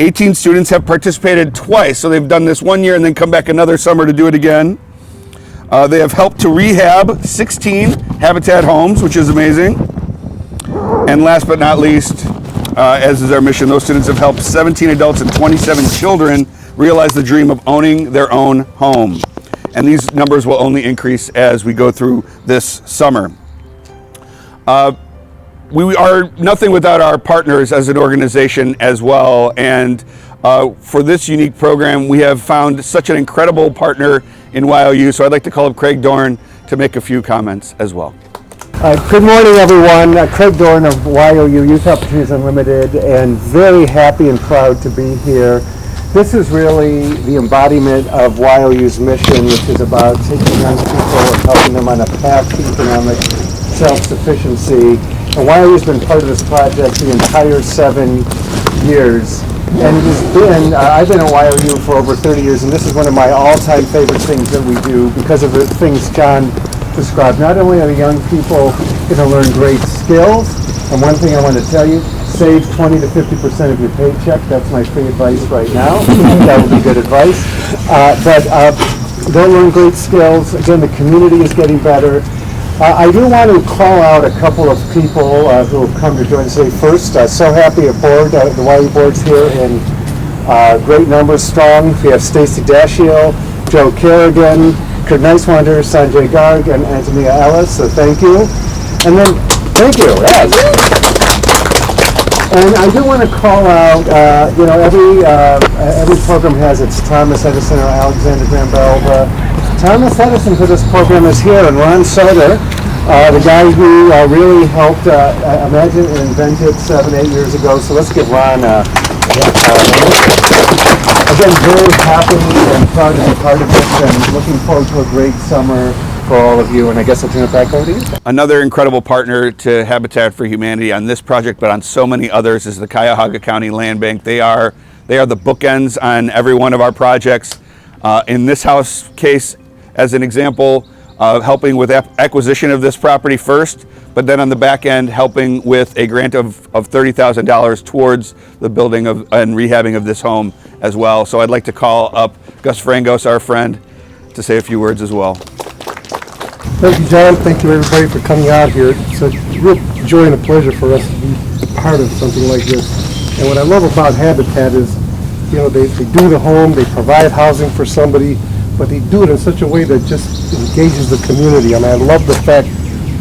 18 students have participated twice, so they've done this 1 year and then come back another summer to do it again. They have helped to rehab 16 Habitat homes, which is amazing. And last but not least, as is our mission, those students have helped 17 adults and 27 children realize the dream of owning their own home. And these numbers will only increase as we go through this summer. We are nothing without our partners as an organization as well. And for this unique program, we have found such an incredible partner in YOU. So I'd like to call up Craig Dorn to make a few comments as well. Good morning, everyone. Craig Dorn of YOU, Youth Opportunities Unlimited, and very happy and proud to be here. This is really the embodiment of YOU's mission, which is about taking young people and helping them on a path to economic self-sufficiency. And YOU's been part of this project the entire 7 years. And it has been, I've been at YOU for over 30 years, and this is one of my all-time favorite things that we do because of the things John described. Not only are the young people going to learn great skills, and one thing I want to tell you, save 20 to 50% of your paycheck. That's my free advice right now. That would be good advice. But they'll learn great skills. Again, the community is getting better. I do want to call out a couple of people who have come to join us today. First, so happy aboard. The YOU board's here in great numbers, strong. We have Stacy Dashiell, Joe Kerrigan, Kurt Nicewander, Sanjay Garg, and Antonia Ellis. So thank you. And then, thank you. Yes. And I do want to call out, every program has its Thomas Edison or Alexander Graham Bell. Thomas Edison for this program is here, and Ron Sutter, the guy who really helped imagine and invent it 7-8 years ago. So let's give Ron again, very happy and proud to be part of this, and looking forward to a great summer for all of you. And I guess I'll turn it back over to you. Another incredible partner to Habitat for Humanity on this project, but on so many others, is the Cuyahoga County Land Bank. They are the bookends on every one of our projects. In this house case, as an example, helping with acquisition of this property first, but then on the back end, helping with a grant of $30,000 towards the building of and rehabbing of this home as well. So I'd like to call up Gus Frangos, our friend, to say a few words as well. Thank you, John. Thank you, everybody, for coming out here. It's a real joy and a pleasure for us to be part of something like this. And what I love about Habitat is, they do the home, they provide housing for somebody, but they do it in such a way that just engages the community. I love the fact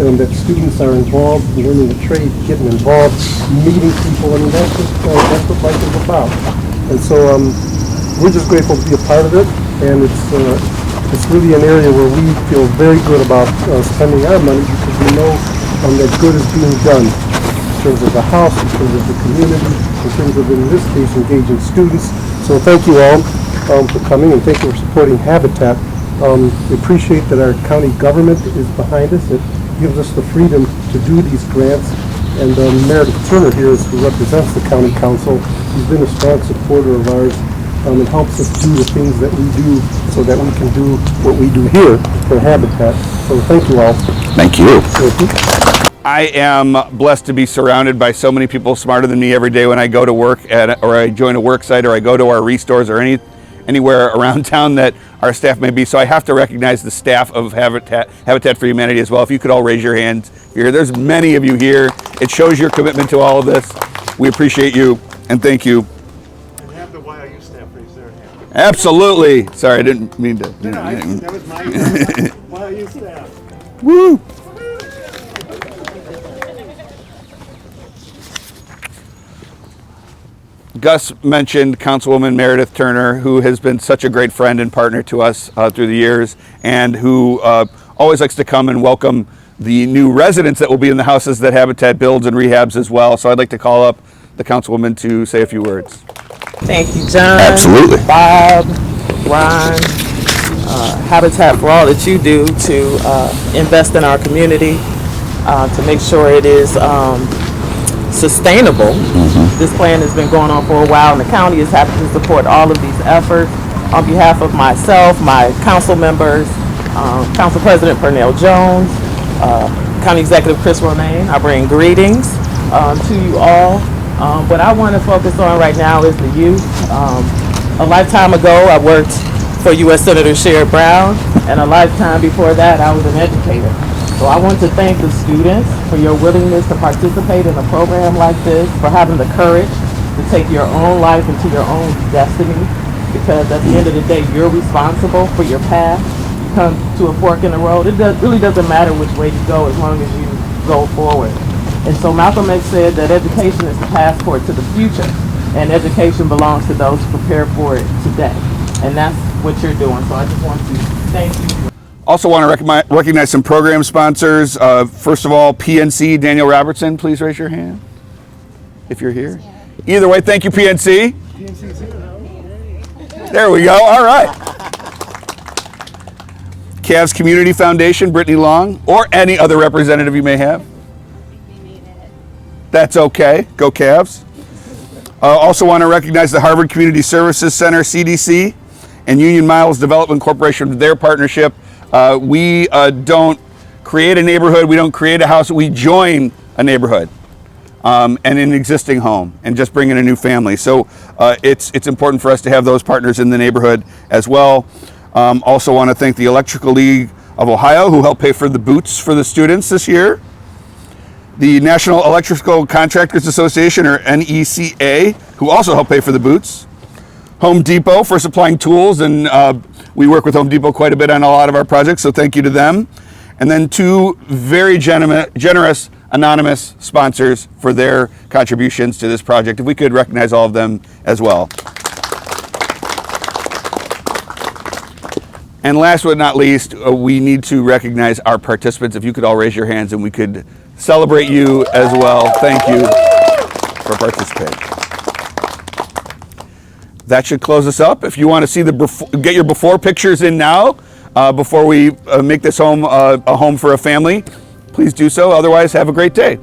that students are involved in learning the trade, getting involved, meeting people. That's what life is about. And so we're just grateful to be a part of it, and it's really an area where we feel very good about spending our money, because we know that good is being done in terms of the house, in terms of the community, in terms of, in this case, engaging students. So thank you all for coming, and thank you for supporting Habitat. We appreciate that our county government is behind us. It gives us the freedom to do these grants. And Meredith Turner here, who represents the county council, he's been a strong supporter of ours, and helps us do the things that we do so that we can do what we do here for Habitat. So thank you all. Thank you. I am blessed to be surrounded by so many people smarter than me every day when I go to work or I join a work site, or I go to our restores, or anywhere around town that our staff may be. So I have to recognize the staff of Habitat for Humanity as well. If you could all raise your hands here. There's many of you here. It shows your commitment to all of this. We appreciate you, and thank you. And have the YOU staff raise their hand. Absolutely. Sorry, I didn't mean to. That was my YOU staff. Woo! Gus mentioned Councilwoman Meredith Turner, who has been such a great friend and partner to us through the years, and who always likes to come and welcome the new residents that will be in the houses that Habitat builds and rehabs as well. So I'd like to call up the Councilwoman to say a few words. Thank you, John. Absolutely. Bob, Ron, Habitat for all that you do to invest in our community, to make sure it is sustainable. This plan has been going on for a while, and the county is happy to support all of these efforts. On behalf of myself, my council members, Council President Pernell Jones, County Executive Chris Ronayne, I bring greetings to you all. What I want to focus on right now is the youth. A lifetime ago, I worked for U.S. Senator Sherrod Brown, and a lifetime before that, I was an educator. So I want to thank the students for your willingness to participate in a program like this, for having the courage to take your own life into your own destiny, because at the end of the day, you're responsible for your path. You come to a fork in the road. Really doesn't matter which way you go as long as you go forward. And so Malcolm X said that education is the passport to the future, and education belongs to those who prepare for it today. And that's what you're doing. So I just want to thank you. Also want to recognize some program sponsors. First of all, PNC, Daniel Robertson, please raise your hand if you're here. Either way, thank you, PNC. There we go, all right. Cavs Community Foundation, Brittany Long, or any other representative you may have. That's okay, go Cavs. Also want to recognize the Harvard Community Services Center, CDC, and Union Miles Development Corporation for their partnership. We don't create a neighborhood, we don't create a house, we join a neighborhood and an existing home and just bring in a new family. So it's important for us to have those partners in the neighborhood as well. Also want to thank the Electrical League of Ohio, who helped pay for the boots for the students this year. The National Electrical Contractors Association, or NECA, who also helped pay for the boots. Home Depot for supplying tools, and we work with Home Depot quite a bit on a lot of our projects, so thank you to them. And then two very generous anonymous sponsors for their contributions to this project. If we could recognize all of them as well. And last but not least, we need to recognize our participants. If you could all raise your hands and we could celebrate you as well. Thank you for participating. That should close us up. If you want to see get your before pictures in now, before we make this home a home for a family, please do so. Otherwise, have a great day.